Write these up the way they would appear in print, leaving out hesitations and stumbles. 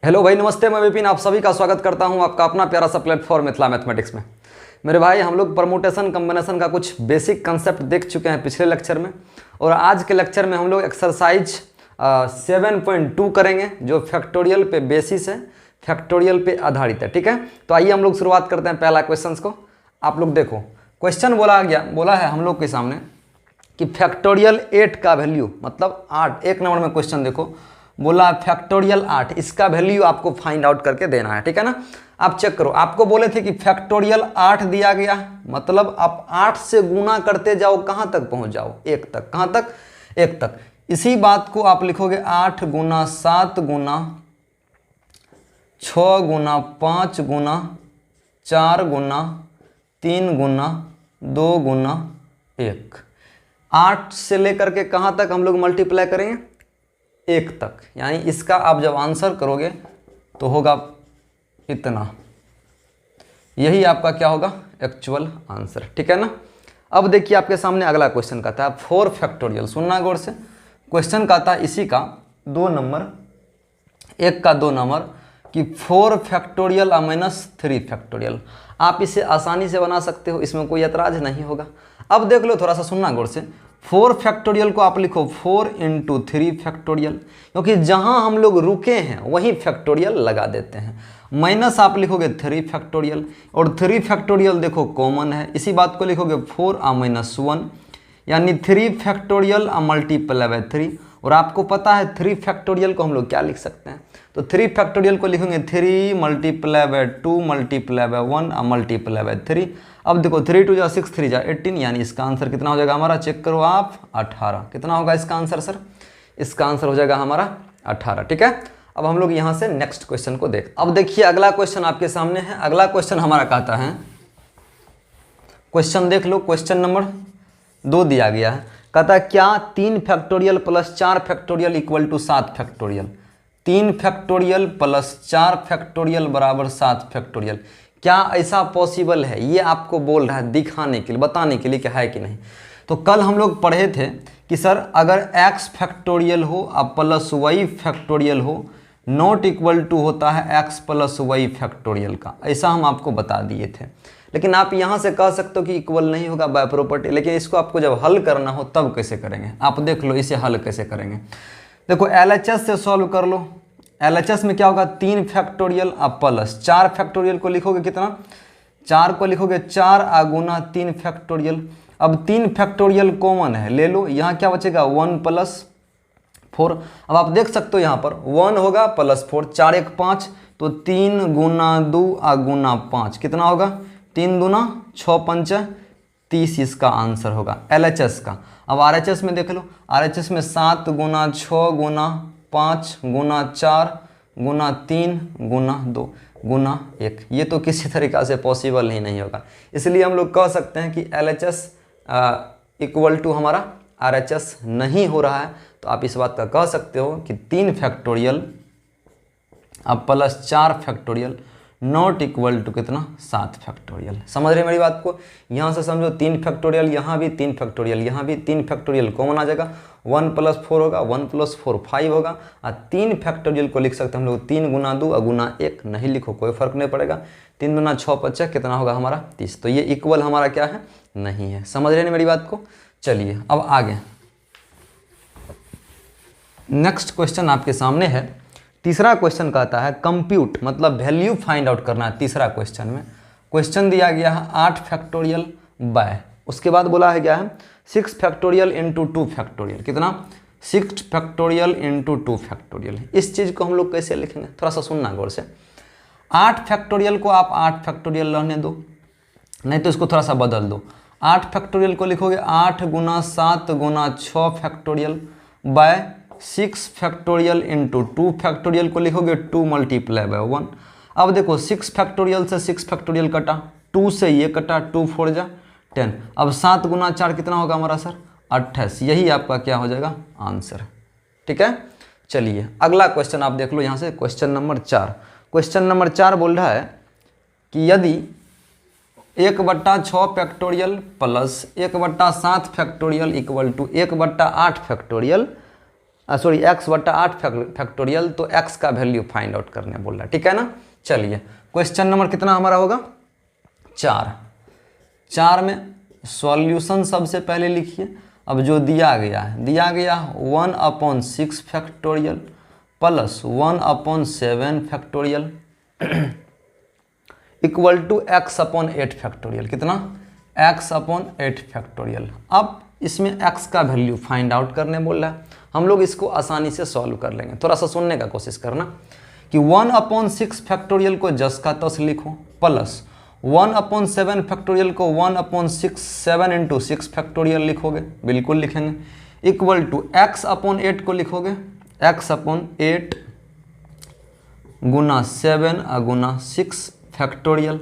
Hello भाई, नमस्ते। मैं विपिन आप सभी का स्वागत करता हूं आपका अपना प्यारा सा प्लेटफॉर्म मिथिला मैथमेटिक्स में। मेरे भाई, हम लोग परमुटेशन कॉम्बिनेशन का कुछ बेसिक कंसेप्ट देख चुके हैं पिछले लेक्चर में, और आज के लेक्चर में हम लोग एक्सरसाइज 7.2 करेंगे जो फैक्टोरियल पे बेसिस है, फैक्टोरियल पे आधारित है। ठीक है, तो आइए हम लोग शुरुआत करते हैं पहला क्वेश्चन को। आप लोग देखो, क्वेश्चन बोला है हम लोग के सामने कि फैक्टोरियल 8 का वैल्यू, मतलब 8, एक नंबर में क्वेश्चन देखो, बोला फैक्टोरियल 8, इसका वैल्यू आपको फाइंड आउट करके देना है। ठीक है ना, आप चेक करो, आपको बोले थे कि फैक्टोरियल 8 दिया गया, मतलब आप 8 से गुना करते जाओ, कहाँ तक पहुँच जाओ, 1 तक। कहाँ तक? 1 तक। इसी बात को आप लिखोगे 8 गुना 7 गुना 6 गुना 5 गुना 4 गुना 3 गुना 2 गुना 1। 8 से लेकर के कहाँ तक हम लोग मल्टीप्लाई करेंगे? 1 तक। यानी इसका आप जब आंसर करोगे तो होगा इतना। यही आपका क्या होगा? Actual answer. ठीक है ना। अब देखिए आपके सामने अगला क्वेश्चन कहता है 4 फैक्टोरियल। सुनना गौर से, क्वेश्चन कहता है इसी का 2 नंबर, 1 का 2 नंबर कि 4 फैक्टोरियल माइनस 3 फैक्टोरियल। आप इसे आसानी से बना सकते हो, इसमें कोई ऐतराज नहीं होगा। अब देख लो, थोड़ा सा सुनना गौर से। 4 फैक्टोरियल को आप लिखो 4 इंटू 3 फैक्टोरियल, क्योंकि जहां हम लोग रुके हैं वहीं फैक्टोरियल लगा देते हैं। माइनस आप लिखोगे 3 फैक्टोरियल, और 3 फैक्टोरियल देखो कॉमन है, इसी बात को लिखोगे 4 माइनस 1, यानी 3 फैक्टोरियल मल्टीप्लाई बाय 3। और आपको पता है 3 फैक्टोरियल को हम लोग क्या लिख सकते हैं, तो 3 फैक्टोरियल को लिखेंगे 3 multiply by 2 multiply by 1 multiply by 3। अब देखो 3 2 जा 6 3 जा 18, यानी इसका आंसर कितना हो जाएगा हमारा? चेक करो आप, 18। कितना होगा इसका आंसर सर? इसका आंसर हो जाएगा हमारा 18। ठीक है, अब हम लोग यहाँ से नेक्स्ट क्वेश्चन को देख। अब देखिए अगला क्वेश्चन आपके सामने है। अगला क्वेश्चन हमारा कहता है, क्वेश्चन देख लो, क्वेश्चन नंबर 2 दिया गया है। कहता है क्या 3 factorial plus 4 factorial equal to 7 factorial? 3 factorial plus 4 factorial बराबर 7 फैक्टोरियल। क्या ऐसा पॉसिबल है? ये आपको बोल रहा है दिखाने के लिए, बताने के लिए कि है कि नहीं। तो कल हम लोग पढ़े थे कि सर अगर x फैक्टोरियल हो अब प्लस वाई फैक्टोरियल हो, नॉट इक्वल टू होता है x प्लस वाई फैक्टोरियल का, ऐसा हम आपको बता दिए थे। लेकिन आप यहाँ से कह सकते हो कि इक्वल नहीं होगा बाय प्रॉपर्टी, लेकिन इसको आपको जब हल करना हो तब कैसे करेंगे, आप देख लो इसे हल कैसे करेंगे। देखो LHS से सॉल्व कर लो। LHS में क्या होगा? 3 फैक्टोरियल अब प्लस 4 फैक्टोरियल को लिखोगे कितना? 4 को लिखोगे 4 गुना 3 फैक्टोरियल। अब 3 फैक्टोरियल कॉमन है, ले लो, यहाँ क्या बचेगा? 1 प्लस 4। अब आप देख सकते हो यहाँ पर 1 होगा प्लस 4, 4 1 5, तो 3 गुना 2 गुना 5 कितना होगा? 3 दूना 6 5 30, इसका आंसर होगा LHS का। अब RHS में देख लो, RHS में 7 गुना 6 गुना 5 गुना 4 गुना 3 गुना 2 गुना 1। ये तो किसी तरीक़ा से पॉसिबल ही नहीं होगा, इसलिए हम लोग कह सकते हैं कि LHS इक्वल टू हमारा RHS नहीं हो रहा है। तो आप इस बात का कह सकते हो कि 3 फैक्टोरियल अब plus 4 factorial not equal to कितना? 7 फैक्टोरियल। समझ रहे मेरी बात को? यहाँ से समझो 3 फैक्टोरियल, यहाँ भी 3 फैक्टोरियल, यहाँ भी 3 फैक्टोरियल कॉमन आ जाएगा। 1 प्लस 4 होगा, 1 प्लस 4 5 होगा। और 3 फैक्टोरियल को लिख सकते हैं हम लोग 3 गुना 2 गुना 1, नहीं लिखो कोई फर्क नहीं पड़ेगा। 3 गुना 6 5 कितना होगा हमारा? 30। तो ये इक्वल हमारा क्या है? नहीं है। समझ रहे हैं मेरी बात को? चलिए अब आगे नेक्स्ट क्वेश्चन आपके सामने है। तीसरा क्वेश्चन कहता है कंप्यूट, मतलब वैल्यू फाइंड आउट करना है। तीसरा क्वेश्चन में क्वेश्चन दिया गया है 8 फैक्टोरियल बाय, उसके बाद बोला है क्या है 6 फैक्टोरियल इंटू 2 फैक्टोरियल। कितना? 6 फैक्टोरियल इंटू 2 फैक्टोरियल। इस चीज़ को हम लोग कैसे लिखेंगे, थोड़ा सा सुनना गौर से। 8 फैक्टोरियल को आप 8 फैक्टोरियल रहने दो, नहीं तो इसको थोड़ा सा बदल दो। 8 फैक्टोरियल को लिखोगे 8 गुना 7 गुना 6 factorial by 6 factorial into 2 factorial को लिखोगे 2 मल्टीप्लाई बाय 1। अब देखो 6 फैक्टोरियल से 6 फैक्टोरियल कटा, 2 से ये कटा, 2 4 जा 10। अब 7 गुना 4 कितना होगा हमारा सर? 28। यही आपका क्या हो जाएगा? आंसर। ठीक है, चलिए अगला क्वेश्चन आप देख लो यहाँ से, क्वेश्चन नंबर 4। क्वेश्चन नंबर 4 बोल रहा है कि यदि 1/6 factorial plus 1/7 factorial equal to 1/8 factorial sorry x बटा 8 फैक्टोरियल, तो x का वैल्यू फाइंड आउट करने बोल रहा है, ठीक है ना। चलिए क्वेश्चन नंबर कितना हमारा होगा 4 में सॉल्यूशन सबसे पहले लिखिए। अब जो दिया गया 1/6 factorial plus 1/7 factorial equal to x/8 factorial, कितना x/8 फैक्टोरियल। अब इसमें x का वैल्यू फाइंड आउट करने बोल रहा है, हम लोग इसको आसानी से सॉल्व कर लेंगे। थोड़ा सा सुनने का कोशिश करना कि 1/6 फैक्टोरियल को जस का तस लिखो प्लस 1/7 फैक्टोरियल को 1/6 7 × 6 फैक्टोरियल लिखोगे, बिल्कुल लिखेंगे, इक्वल टू x/8 को लिखोगे x/8 गुना 7 गुना 6 फैक्टोरियल।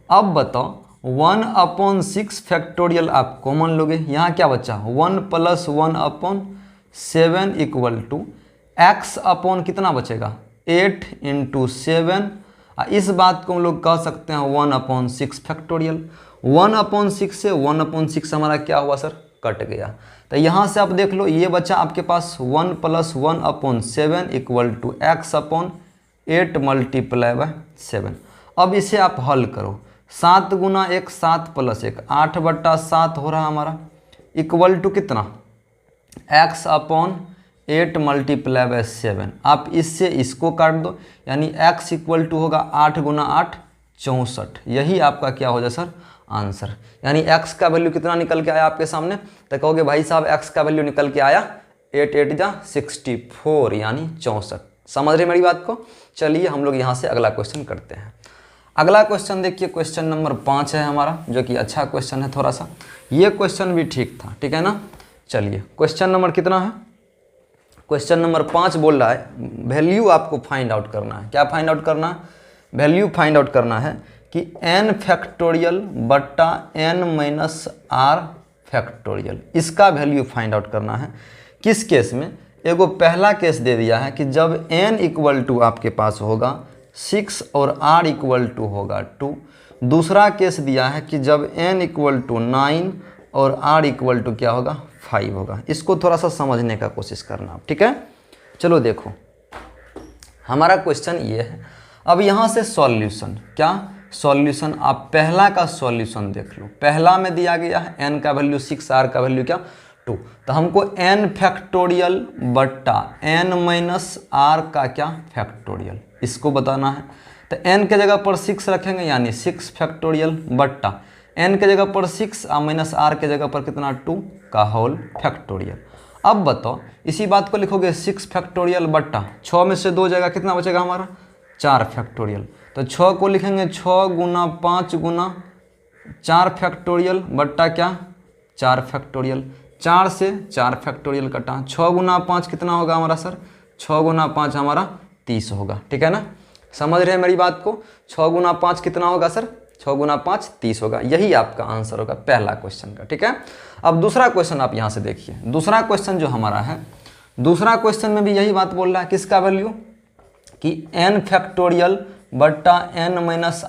अब बताओ 1/6 फैक्टोरियल आप कॉमन लोगे, यहाँ क्या बचा 1 + 1/7 इक्वल टू x अपॉन कितना बचेगा 8 × 7। इस बात को हम लोग कह सकते हैं 1/6 फैक्टोरियल। 1/6 से 1/6 हमारा क्या हुआ सर, कट गया। तो यहाँ से आप देख लो ये बचा आपके पास 1 + 1/7 इक्वल टू x/8 × 7। अब इसे आप हल करो, 7 गुना 1 7 + 1 8/7 हो रहा हमारा, इक्वल टू कितना x/8 × 7। आप इससे इसको काट दो, यानी x इक्वल टू होगा 8 गुना 8 64। यही आपका क्या हो जाए सर आंसर, यानी x का वैल्यू कितना निकल के आया आपके सामने। तो कहोगे भाई साहब x का वैल्यू निकल के आया 8 8 जा 64 यानी 64। समझ रहे मेरी बात को। चलिए हम लोग यहाँ से अगला क्वेश्चन करते हैं। अगला क्वेश्चन देखिए, क्वेश्चन नंबर 5 है हमारा, जो कि अच्छा क्वेश्चन है थोड़ा सा। ये क्वेश्चन भी ठीक था, ठीक है ना। चलिए क्वेश्चन नंबर कितना है, क्वेश्चन नंबर 5 बोल रहा है वैल्यू आपको फाइंड आउट करना है। क्या फाइंड आउट करना है, वैल्यू फाइंड आउट करना है कि n फैक्टोरियल बट्टा n - r फैक्टोरियल, इसका वैल्यू फाइंड आउट करना है। किस केस में, एगो पहला केस दे दिया है कि जब n इक्वल टू आपके पास होगा 6 और r इक्वल टू होगा 2। दूसरा केस दिया है कि जब n इक्वल टू 9 और r इक्वल टू क्या होगा 5 होगा। इसको थोड़ा सा समझने का कोशिश करना, ठीक है। चलो देखो हमारा क्वेश्चन ये है। अब यहाँ से सॉल्यूशन, क्या सॉल्यूशन, आप पहला का सॉल्यूशन देख लो। पहला में दिया गया है n का वैल्यू 6, r का वैल्यू क्या 2। तो हमको n फैक्टोरियल बट्टा n - r का क्या फैक्टोरियल, इसको बताना है। तो n के जगह पर 6 रखेंगे, यानी 6 फैक्टोरियल बट्टा n के जगह पर 6 माइनस r के जगह पर कितना 2 का होल फैक्टोरियल। अब बताओ इसी बात को लिखोगे 6 फैक्टोरियल बट्टा 6 में से 2 जगह कितना बचेगा हमारा 4 फैक्टोरियल। तो 6 को लिखेंगे 6 गुना 5 गुना 4 फैक्टोरियल बट्टा क्या 4 फैक्टोरियल। 4 से 4 फैक्टोरियल कटा, 6 गुना 5 कितना होगा हमारा सर, 6 गुना 5 हमारा 30 होगा, ठीक है ना। समझ रहे हैं मेरी बात को। 6 गुना 5 कितना होगा सर, 6 गुना 5 30 होगा। यही आपका आंसर होगा पहला क्वेश्चन का, ठीक है। अब दूसरा क्वेश्चन आप यहाँ से देखिए। दूसरा क्वेश्चन जो हमारा है, दूसरा क्वेश्चन में भी यही बात बोल रहा है, किसका वैल्यू कि n फैक्टोरियल बट्टा n -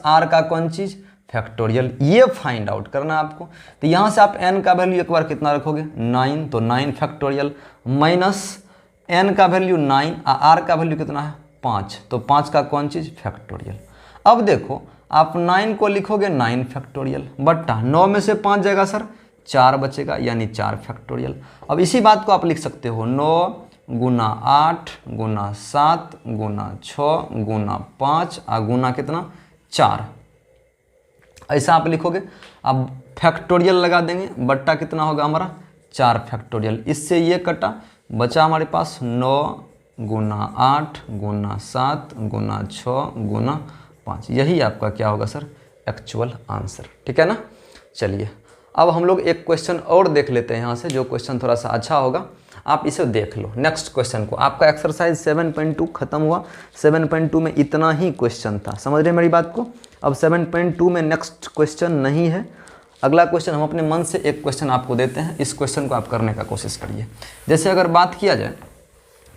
r का कौन चीज़ फैक्टोरियल, ये फाइंड आउट करना है आपको। तो यहाँ से आप n का वैल्यू एक बार कितना रखोगे 9, तो 9 फैक्टोरियल माइनस n का वैल्यू 9, r का वैल्यू कितना है 5, तो 5 का कौन चीज़ फैक्टोरियल। अब देखो आप 9 को लिखोगे 9 फैक्टोरियल बट्टा 9 में से 5 जाएगा सर 4 बचेगा, यानी 4 फैक्टोरियल। अब इसी बात को आप लिख सकते हो 9 गुना 8 गुना 7 गुना 6 गुना 5 गुना कितना 4, ऐसा आप लिखोगे। अब फैक्टोरियल लगा देंगे, बट्टा कितना होगा हमारा 4 फैक्टोरियल। इससे ये कटा, बचा हमारे पास 9 गुना 8 गुना 7 गुना 6 गुना 5। यही आपका क्या होगा सर एक्चुअल आंसर, ठीक है ना। चलिए अब हम लोग एक क्वेश्चन और देख लेते हैं यहाँ से, जो क्वेश्चन थोड़ा सा अच्छा होगा, आप इसे देख लो। नेक्स्ट क्वेश्चन को, आपका एक्सरसाइज 7.2 खत्म हुआ। 7.2 में इतना ही क्वेश्चन था, समझ रहे मेरी बात को। अब 7.2 में नेक्स्ट क्वेश्चन नहीं है। अगला क्वेश्चन हम अपने मन से एक क्वेश्चन आपको देते हैं, इस क्वेश्चन को आप करने का कोशिश करिए। जैसे अगर बात किया जाए,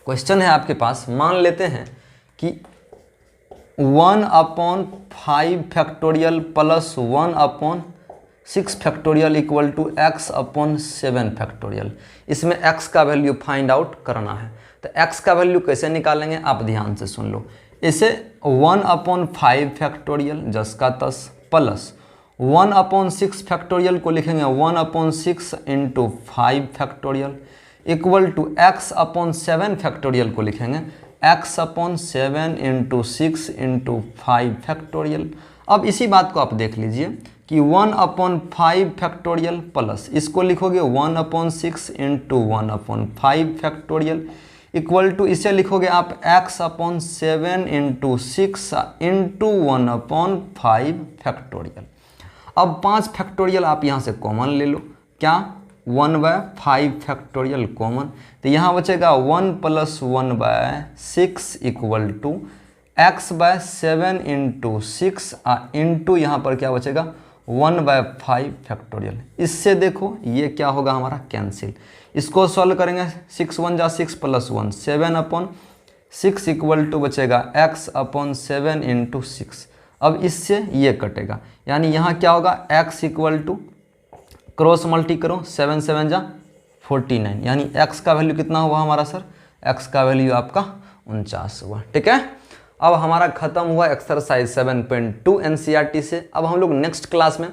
क्वेश्चन है आपके पास, मान लेते हैं कि 1/5 factorial plus 1/6 6 factorial equal to x upon 7 factorial. इसमें x का वैल्यू फाइंड आउट करना है। तो x का वैल्यू कैसे निकालेंगे आप ध्यान से सुन लो। इसे 1 अपॉन 5 फैक्टोरियल जस का तस प्लस 1 अपॉन 6 फैक्टोरियल को लिखेंगे 1 upon 6 into 5 factorial equal to x upon 7 factorial को लिखेंगे x upon 7 into 6 into 5 factorial. अब इसी बात को आप देख लीजिए कि 1 अपॉन 5 फैक्टोरियल प्लस इसको लिखोगे 1 upon 6 into 1 upon 5 factorial equal to इसे लिखोगे आप x upon 7 into 6 into 1 upon 5 factorial. अब 5 फैक्टोरियल आप यहाँ से कॉमन ले लो, क्या 1/5 फैक्टोरियल कॉमन, तो यहाँ बचेगा 1 + 1/6 equal to x/7 into 6 into यहाँ पर क्या बचेगा 1/5 फैक्टोरियल। इससे देखो ये क्या होगा हमारा कैंसिल। इसको सॉल्व करेंगे 6 1 जा 6 + 1 7 अपॉन 6 इक्वल टू बचेगा x अपॉन 7 इंटू 6। अब इससे ये कटेगा यानी यहाँ क्या होगा x equal to cross multi करो 7 7 जा 49 यानी x का वैल्यू कितना हुआ हमारा सर, x का वैल्यू आपका 49 हुआ। ठीक है, अब हमारा खत्म हुआ एक्सरसाइज 7.2 एनसीईआरटी से। अब हम लोग नेक्स्ट क्लास में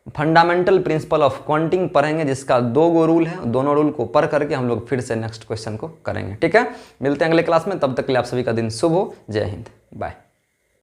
फंडामेंटल प्रिंसिपल ऑफ काउंटिंग पढ़ेंगे जिसका 2 गो रूल है, दोनों रूल को पढ़ करके हम लोग फिर से नेक्स्ट क्वेश्चन को करेंगे। ठीक है, मिलते हैं अगले क्लास में, तब तक के लिए आप सभी का दिन शुभ हो। जय हिंद, बाय।